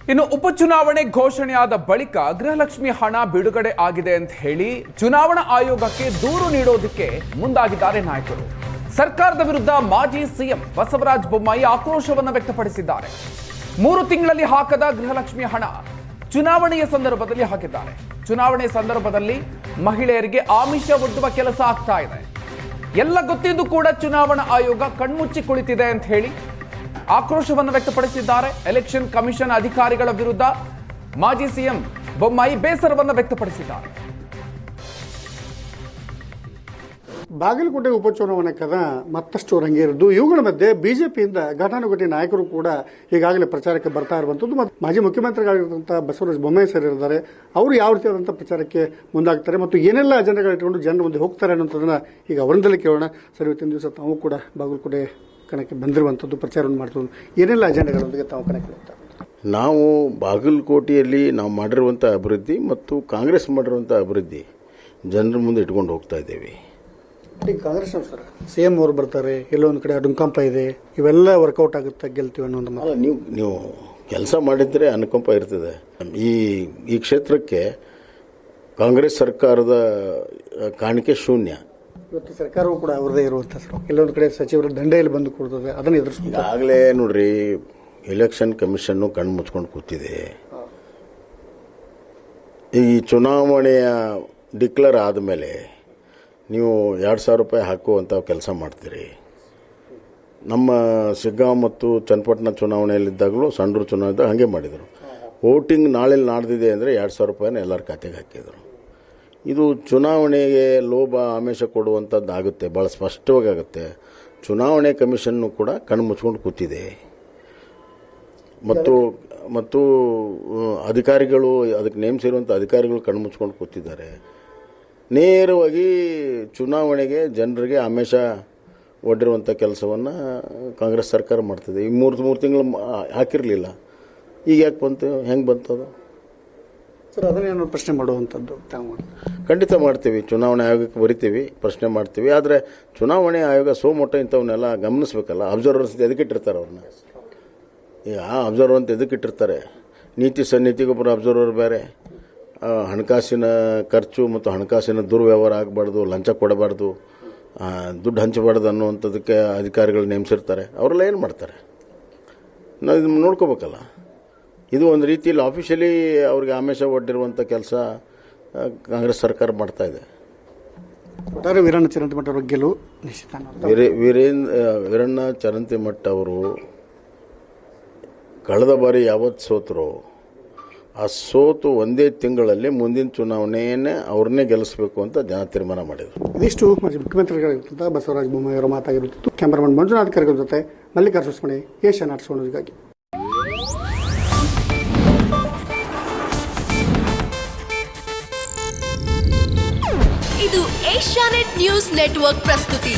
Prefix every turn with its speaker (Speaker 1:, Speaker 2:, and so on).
Speaker 1: ಇನ್ನು ಉಪಚುನಾವಣೆ ಘೋಷಣೆಯಾದ ಬಳಿಕ ಗೃಹಲಕ್ಷ್ಮಿ ಹಣ ಬಿಡುಗಡೆ ಆಗಿದೆ ಅಂತ ಹೇಳಿ ಚುನಾವಣಾ ಆಯೋಗಕ್ಕೆ ದೂರು ನೀಡೋದಕ್ಕೆ ಮುಂದಾಗಿದ್ದಾರೆ ನಾಯಕರು. ಸರ್ಕಾರದ ವಿರುದ್ಧ ಮಾಜಿ ಸಿಎಂ ಬಸವರಾಜ ಬೊಮ್ಮಾಯಿ ಆಕ್ರೋಶವನ್ನು ವ್ಯಕ್ತಪಡಿಸಿದ್ದಾರೆ. 3 ತಿಂಗಳಲ್ಲಿ ಹಾಕದ ಗೃಹಲಕ್ಷ್ಮಿ ಹಣ ಚುನಾವಣೆಯ ಸಂದರ್ಭದಲ್ಲಿ ಹಾಕಿದ್ದಾರೆ. ಚುನಾವಣೆ ಸಂದರ್ಭದಲ್ಲಿ ಮಹಿಳೆಯರಿಗೆ ಆಮಿಷ ಒಡ್ಡುವ ಕೆಲಸ ಆಗ್ತಾ ಇದೆ. ಎಲ್ಲ ಗೊತ್ತಿದ್ದು ಕೂಡ ಚುನಾವಣಾ ಆಯೋಗ ಕಣ್ಮುಚ್ಚಿ ಕುಳಿತಿದೆ ಅಂತ ಹೇಳಿ ಆಕ್ರೋಶವನ್ನು ವ್ಯಕ್ತಪಡಿಸಿದ್ದಾರೆ. ಎಲೆಕ್ಷನ್ ಕಮಿಷನ್ ಅಧಿಕಾರಿಗಳ ವಿರುದ್ಧ ಮಾಜಿ ಸಿಎಂ ಬೊಮ್ಮಾಯಿ ಬೇಸರವನ್ನು ವ್ಯಕ್ತಪಡಿಸಿದ್ದಾರೆ.
Speaker 2: ಬಾಗಲಕೋಟೆ ಉಪಚುನಾವಣೆ ಕದ ಮತ್ತಷ್ಟು ರಂಗೇರಿದ್ದು, ಇವುಗಳ ಮಧ್ಯೆ ಬಿಜೆಪಿಯಿಂದ ಘಟಾನುಘಟಿ ನಾಯಕರು ಕೂಡ ಈಗಾಗಲೇ ಪ್ರಚಾರಕ್ಕೆ ಬರ್ತಾ ಇರುವಂತದ್ದು. ಮತ್ತು ಮಾಜಿ ಮುಖ್ಯಮಂತ್ರಿಗಳಿರುವಂತಹ ಬಸವರಾಜ ಬೊಮ್ಮಾಯಿ ಸರ್ ಇದ್ದಾರೆ. ಅವರು ಯಾವ ರೀತಿಯಾದಂತಹ ಪ್ರಚಾರಕ್ಕೆ ಮುಂದಾಗ್ತಾರೆ ಮತ್ತು ಏನೆಲ್ಲ ಅಜೆಂಡಾಗಳು ಇಟ್ಟುಕೊಂಡು ಜನರ ಮುಂದೆ ಹೋಗ್ತಾರೆ ಅನ್ನೋದನ್ನ ಈಗ ಅವರಿಂದಲೇ ಕೇಳೋಣ. ಸರ್, ಇವತ್ತಿನ ದಿವಸ ತಾವು ಕೂಡ ಬಾಗಲಕೋಟೆ ಕಣಕ್ಕೆ ಬಂದಿರುವಂಥದ್ದು, ಪ್ರಚಾರವನ್ನು ಮಾಡ್ತದ್ದು, ಏನೆಲ್ಲ ಅಜೆಂಡಾಗಳೊಂದಿಗೆ ತಾವು ಕಣಕ್ಕೆ ಬರ್ತಾರೆ?
Speaker 3: ನಾವು ಬಾಗಲಕೋಟೆಯಲ್ಲಿ ನಾವು ಮಾಡಿರುವಂಥ ಅಭಿವೃದ್ಧಿ ಮತ್ತು ಕಾಂಗ್ರೆಸ್ ಮಾಡಿರುವಂಥ ಅಭಿವೃದ್ಧಿ ಜನರ ಮುಂದೆ ಇಟ್ಕೊಂಡು ಹೋಗ್ತಾ ಇದ್ದೇವೆ.
Speaker 2: ಕಾಂಗ್ರೆಸ್ ಸರ್ ಸಿಎಂ ಅವರು ಬರ್ತಾರೆ, ಎಲ್ಲೊಂದು ಕಡೆ ಅನುಕಂಪ ಇದೆ, ಇವೆಲ್ಲ ವರ್ಕೌಟ್ ಆಗುತ್ತೆ, ಗೆಲ್ತೀವಿ ಅನ್ನೋ ಒಂದು
Speaker 3: ನೀವು ಕೆಲಸ ಮಾಡಿದ್ರೆ ಅನುಕಂಪ ಇರ್ತದೆ. ಈ ಕ್ಷೇತ್ರಕ್ಕೆ ಕಾಂಗ್ರೆಸ್ ಸರ್ಕಾರದ ಕಾಣಿಕೆ ಶೂನ್ಯ.
Speaker 2: ಇವತ್ತು ಸರ್ಕಾರವೂ ಕೂಡ ಅವರದೇ ಇರುವಂಥ ಕೆಲವೊಂದು ಕಡೆ ಸಚಿವರು ದಂಡೆಯಲ್ಲಿ ಬಂದು ಕೊಡ್ತದೆ, ಅದನ್ನು ಎದುರಿಸ್ತಾರೆ.
Speaker 3: ಈಗಾಗಲೇ ನೋಡ್ರಿ, ಎಲೆಕ್ಷನ್ ಕಮಿಷನ್ನು ಕಣ್ಣು ಮುಚ್ಕೊಂಡು ಕೂತಿದೆ. ಈ ಚುನಾವಣೆಯ ಡಿಕ್ಲೇರ್ ಆದಮೇಲೆ ನೀವು 2,000 ರೂಪಾಯಿ ಹಾಕುವಂಥ ಕೆಲಸ ಮಾಡ್ತೀರಿ. ನಮ್ಮ ಶಿಗ್ಗಾಂವ್ ಮತ್ತು ಚನ್ನಪಟ್ಟಣ ಚುನಾವಣೆಯಲ್ಲಿದ್ದಾಗಲೂ ಸಂಡೂರು ಚುನಾವಣೆ ಹಾಗೆ ಮಾಡಿದರು. ವೋಟಿಂಗ್ ನಾಳೆ ನಾಡ್ದಿದೆ ಅಂದರೆ 2,000 ರೂಪಾಯಿನ ಎಲ್ಲರ ಖಾತೆಗೆ ಹಾಕಿದರು. ಇದು ಚುನಾವಣೆಗೆ ಲೋಭ ಆಮಿಷ ಕೊಡುವಂಥದ್ದು ಆಗುತ್ತೆ, ಭಾಳ ಸ್ಪಷ್ಟವಾಗಿ ಆಗುತ್ತೆ. ಚುನಾವಣೆ ಕಮಿಷನ್ನು ಕೂಡ ಕಣ್ಣು ಮುಚ್ಕೊಂಡು ಕೂತಿದೆ ಮತ್ತು ಅಧಿಕಾರಿಗಳು, ಅದಕ್ಕೆ ನೇಮಿಸಿರುವಂಥ ಅಧಿಕಾರಿಗಳು ಕಣ್ಣು ಮುಚ್ಕೊಂಡು ಕೂತಿದ್ದಾರೆ. ನೇರವಾಗಿ ಚುನಾವಣೆಗೆ ಜನರಿಗೆ ಆಮಿಷ ಒಡ್ಡಿರುವಂಥ ಕೆಲಸವನ್ನು ಕಾಂಗ್ರೆಸ್ ಸರ್ಕಾರ ಮಾಡ್ತಿದೆ. ಈ ಮೂರು ತಿಂಗಳು ಹಾಕಿರಲಿಲ್ಲ, ಈಗ ಯಾಕೆ ಬಂತು, ಹೆಂಗೆ ಬಂತು ಅದು?
Speaker 2: ಸರ್, ಅದನ್ನೇನು ಪ್ರಶ್ನೆ ಮಾಡುವಂಥದ್ದು
Speaker 3: ಖಂಡಿತ ಮಾಡ್ತೀವಿ. ಚುನಾವಣೆ ಆಯೋಗಕ್ಕೆ ಬರಿತೀವಿ, ಪ್ರಶ್ನೆ ಮಾಡ್ತೀವಿ. ಆದರೆ ಚುನಾವಣೆ ಆಯೋಗ ಸೋಮೊಟ್ಟ ಇಂಥವನ್ನೆಲ್ಲ ಗಮನಿಸಬೇಕಲ್ಲ. ಅಬ್ಸರ್ವರ್ಸ್ ಎದಕ್ಕಿಟ್ಟಿರ್ತಾರೆ ಅವ್ರನ್ನ? ಈಗ ಅಬ್ಸರ್ವರ್ ಅಂತ ಎದಕ್ಕಿಟ್ಟಿರ್ತಾರೆ? ನೀತಿ ಸನ್ನಿತಿಗೊಬ್ಬರು ಅಬ್ಸರ್ವರ್ ಬೇರೆ, ಹಣಕಾಸಿನ ಖರ್ಚು ಮತ್ತು ಹಣಕಾಸಿನ ದುರ್ವ್ಯವಹಾರ ಆಗಬಾರ್ದು, ಲಂಚ ಕೊಡಬಾರ್ದು, ದುಡ್ಡು ಹಂಚಬಾರ್ದು ಅನ್ನುವಂಥದ್ದಕ್ಕೆ ಅಧಿಕಾರಿಗಳು ನೇಮಿಸಿರ್ತಾರೆ. ಅವರೆಲ್ಲ ಏನು ಮಾಡ್ತಾರೆ? ನಾವು ಇದನ್ನು ನೋಡ್ಕೋಬೇಕಲ್ಲ. ಇದು ಒಂದು ರೀತಿಯಲ್ಲಿ ಆಫಿಷಿಯಲಿ ಅವ್ರಿಗೆ ಆಮಿಷ ಒಡ್ಡಿರುವಂಥ ಕೆಲಸ ಕಾಂಗ್ರೆಸ್ ಸರ್ಕಾರ ಮಾಡ್ತಾ ಇದೆ.
Speaker 2: ವೀರಣ್ಣ ಚರಂತಿಮಠ ಅವರ ಗೆಲುವು ನಿಶ್ಚಿತ.
Speaker 3: ವೀರಣ್ಣ ಚರಂತಿಮಠ ಅವರು ಕಳೆದ ಬಾರಿ ಯಾವತ್ತು ಸೋತರೋ ಆ ಸೋತು ಒಂದೇ ತಿಂಗಳಲ್ಲಿ ಮುಂದಿನ ಚುನಾವಣೆಯನ್ನೇ ಅವ್ರನ್ನೇ ಗೆಲ್ಲಿಸಬೇಕು ಅಂತ ಜನ ತೀರ್ಮಾನ ಮಾಡಿದರು.
Speaker 2: ಇದಿಷ್ಟು ಮಾಜಿ ಮುಖ್ಯಮಂತ್ರಿಗಳಿಗಿಂತ ಬಸವರಾಜ ಬೊಮ್ಮಾಯಿ ಅವರ ಮಾತಾಗಿರುತ್ತಿತ್ತು. ಕ್ಯಾಮರಾಮನ್ ಮಂಜುನಾಥ್ ಕರ್ಗರ ಜೊತೆ ಮಲ್ಲಿಕಾರ್ಜುನ ಸುಸ್ಮಣಿ, ಏಷ್ಯನ್ ಆರ್ಟ್ಸ್ ಗಾಗಿ.
Speaker 4: ಇದು ಏಷ್ಯಾನೆಟ್ ನ್ಯೂಸ್ ನೆಟ್ವರ್ಕ್ ಪ್ರಸ್ತುತಿ.